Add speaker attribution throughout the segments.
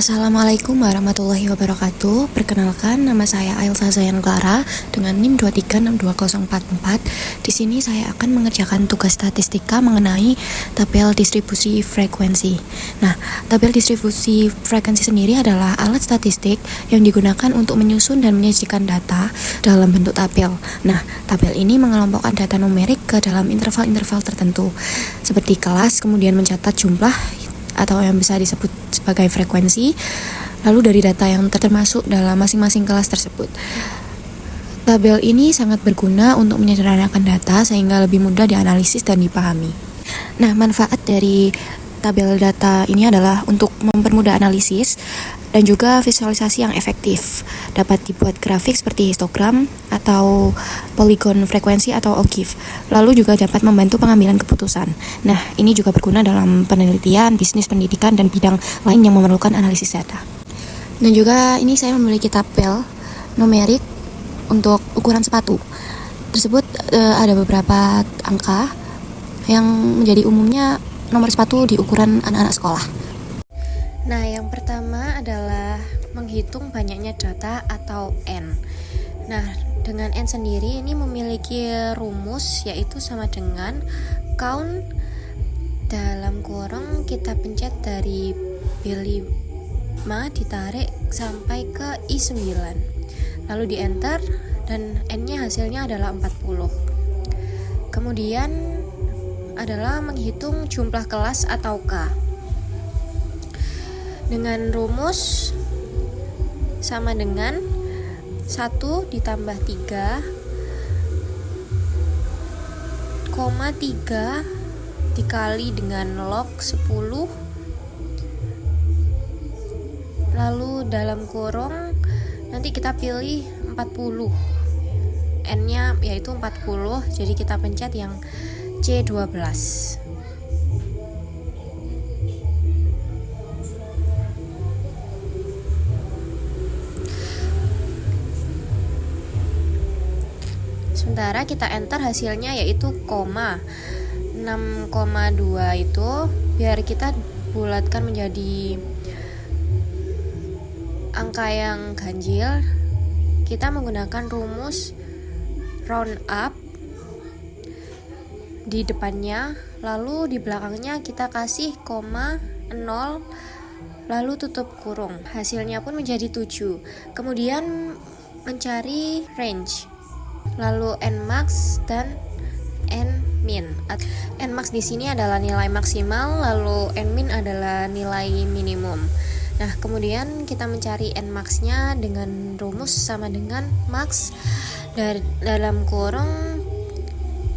Speaker 1: Assalamualaikum warahmatullahi wabarakatuh. Perkenalkan, nama saya Ailsa Zayan Clara dengan NIM 23620444. Di sini saya akan mengerjakan tugas statistika mengenai tabel distribusi frekuensi. Nah, tabel distribusi frekuensi sendiri adalah alat statistik yang digunakan untuk menyusun dan menyajikan data dalam bentuk tabel. Nah, tabel ini mengelompokkan data numerik ke dalam interval-interval tertentu, seperti kelas, kemudian mencatat jumlah atau yang bisa disebut sebagai frekuensi, lalu dari data yang termasuk dalam masing-masing kelas tersebut. Tabel ini sangat berguna untuk menyederhanakan data sehingga lebih mudah dianalisis dan dipahami. Nah, manfaat dari tabel data ini adalah untuk mempermudah analisis dan juga visualisasi yang efektif. Dapat dibuat grafik seperti histogram atau poligon frekuensi atau OGIF. Lalu juga dapat membantu pengambilan keputusan. Nah, ini juga berguna dalam penelitian, bisnis, pendidikan, dan bidang lain yang memerlukan analisis data. Dan juga ini saya memiliki tabel numerik untuk ukuran sepatu. Tersebut ada beberapa angka yang menjadi umumnya nomor sepatu di ukuran anak-anak sekolah. Nah, yang pertama adalah menghitung banyaknya data atau N. Nah, dengan N sendiri ini memiliki rumus yaitu sama dengan count dalam kurung kita pencet dari B5 ditarik sampai ke I9. Lalu di enter dan N-nya hasilnya adalah 40. Kemudian adalah menghitung jumlah kelas atau K. Dengan rumus sama dengan 1 ditambah 3, 3 dikali dengan log 10, lalu dalam kurung nanti kita pilih 40, N-nya yaitu 40, jadi kita pencet yang C12. Sementara kita enter hasilnya yaitu koma 6,2 itu biar kita bulatkan menjadi angka yang ganjil, kita menggunakan rumus round up di depannya, lalu di belakangnya kita kasih koma 0 lalu tutup kurung. Hasilnya pun menjadi 7. Kemudian mencari range, lalu Nmax dan Nmin. Nmax di sini adalah nilai maksimal, lalu Nmin adalah nilai minimum. Nah, kemudian kita mencari Nmax-nya dengan rumus sama dengan max dari dalam kurung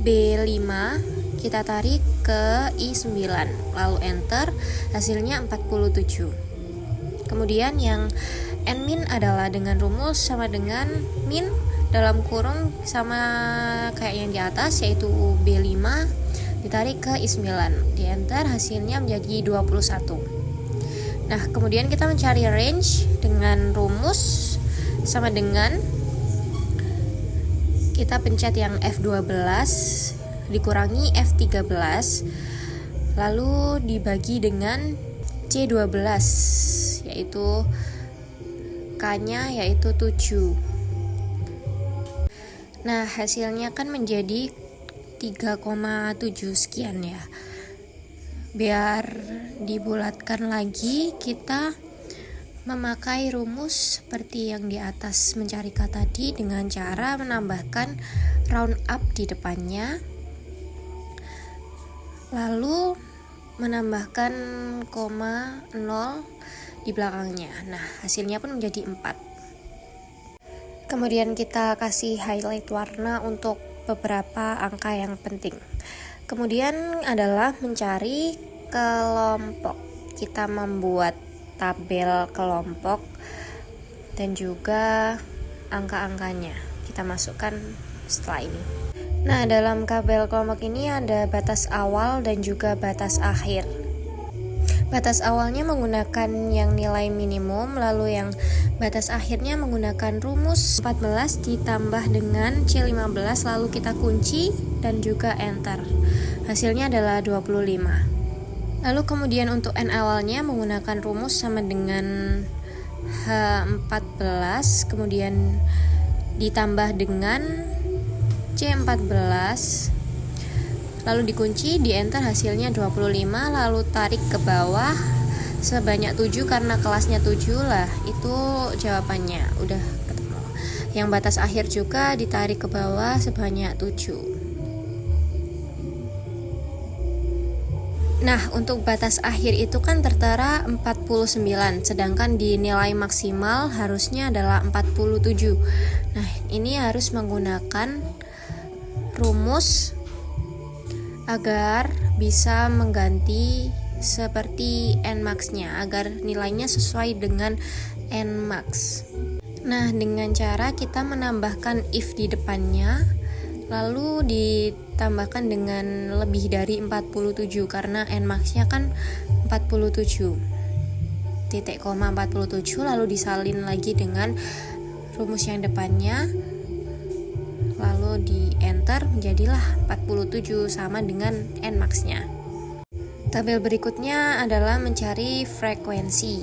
Speaker 1: B5 kita tarik ke I9, lalu enter, hasilnya 47. Kemudian yang Nmin adalah dengan rumus sama dengan min dalam kurung sama kayak yang di atas yaitu B5 ditarik ke I9, di enter, hasilnya menjadi 21. Nah, kemudian kita mencari range dengan rumus sama dengan kita pencet yang F12 dikurangi F13 lalu dibagi dengan C12 yaitu K-nya yaitu 7. Nah, hasilnya kan menjadi 3,7 sekian ya. Biar dibulatkan lagi, kita memakai rumus seperti yang di atas mencari K tadi dengan cara menambahkan round up di depannya, lalu menambahkan koma 0 di belakangnya. Nah, hasilnya pun menjadi 4. Kemudian kita kasih highlight warna untuk beberapa angka yang penting. Kemudian adalah mencari kelompok. Kita membuat tabel kelompok dan juga angka-angkanya kita masukkan setelah ini. Nah, dalam tabel kelompok ini ada batas awal dan juga batas akhir. Batas awalnya menggunakan yang nilai minimum, lalu yang batas akhirnya menggunakan rumus 14 ditambah dengan C15, lalu kita kunci dan juga enter. Hasilnya adalah 25. Lalu kemudian untuk N awalnya menggunakan rumus sama dengan H14 kemudian ditambah dengan C14 lalu dikunci, di enter hasilnya 25, lalu tarik ke bawah sebanyak 7 karena kelasnya 7 lah, itu jawabannya udah ketemu. Yang batas akhir juga ditarik ke bawah sebanyak 7. Nah, untuk batas akhir itu kan tertera 49, sedangkan di nilai maksimal harusnya adalah 47. Nah, ini harus menggunakan rumus agar bisa mengganti seperti Nmax-nya, agar nilainya sesuai dengan Nmax. Nah, dengan cara kita menambahkan if di depannya, lalu ditambahkan dengan lebih dari 47 karena Nmax-nya kan 47. Titik koma 47 lalu disalin lagi dengan rumus yang depannya, lalu di enter menjadilah 47 sama dengan Nmax-nya. Tabel berikutnya adalah mencari frekuensi.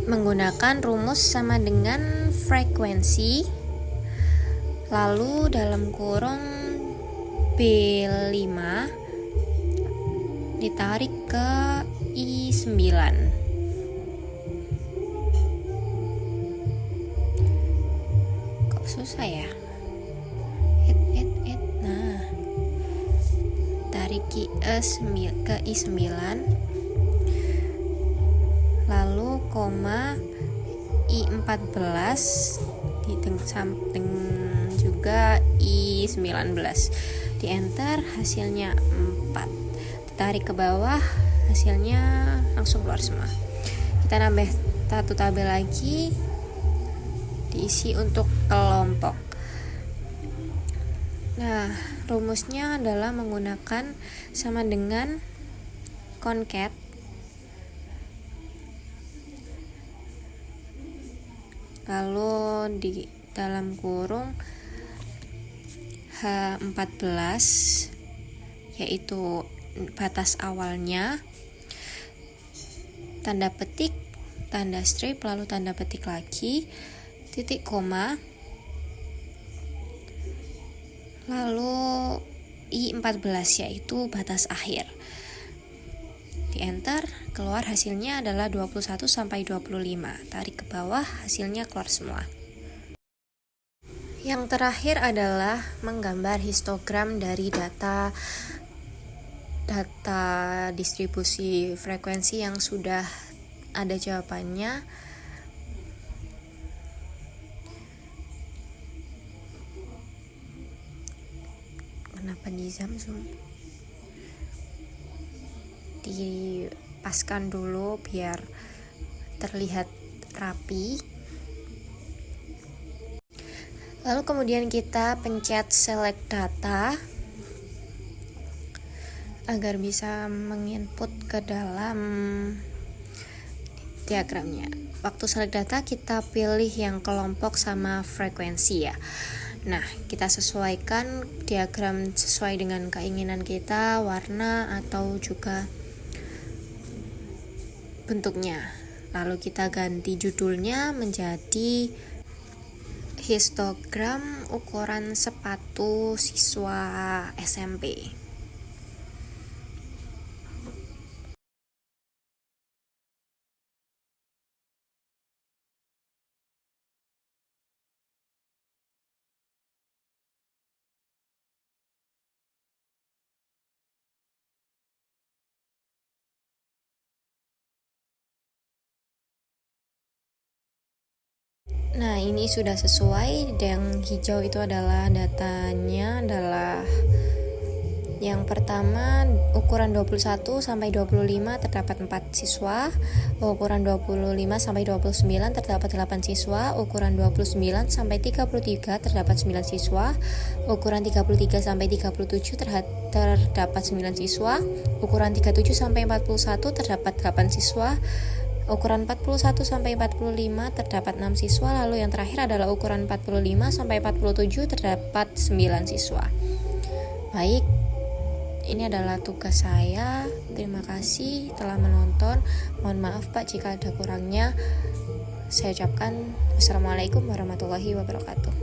Speaker 1: Menggunakan rumus sama dengan frekuensi, lalu dalam kurung B5 ditarik ke I9. Kok susah ya? Nah, tarik ke I9, lalu koma I14 di samping juga I19, di enter hasilnya 4, ditarik ke bawah hasilnya langsung keluar semua. Kita nambah satu tabel lagi, diisi untuk kelompok. Nah, rumusnya adalah menggunakan sama dengan concat lalu di dalam kurung H14 yaitu batas awalnya, tanda petik, tanda strip, lalu tanda petik lagi, titik koma, lalu I14 yaitu batas akhir. Di enter, keluar hasilnya adalah 21 sampai 25. Tarik ke bawah, hasilnya keluar semua. Yang terakhir adalah menggambar histogram dari data distribusi frekuensi yang sudah ada jawabannya. Kenapa di zoom? Dipaskan dulu biar terlihat rapi. Lalu kemudian kita pencet select data agar bisa menginput ke dalam diagramnya. Waktu select data kita pilih yang kelompok sama frekuensi ya. Nah, kita sesuaikan diagram sesuai dengan keinginan kita, warna atau juga bentuknya. Lalu kita ganti judulnya menjadi histogram ukuran sepatu siswa SMP. Nah, ini sudah sesuai. Yang hijau itu adalah datanya, adalah yang pertama ukuran 21 sampai 25 terdapat 4 siswa, ukuran 25 sampai 29 terdapat 8 siswa, ukuran 29 sampai 33 terdapat 9 siswa, ukuran 33 sampai 37 terdapat 9 siswa, ukuran 37 sampai 41 terdapat 8 siswa, ukuran 41 sampai 45 terdapat 6 siswa, lalu yang terakhir adalah ukuran 45 sampai 47 terdapat 9 siswa. Baik, Ini adalah tugas saya. Terima kasih telah menonton. Mohon maaf Pak jika ada kurangnya. Saya ucapkan wassalamualaikum warahmatullahi wabarakatuh.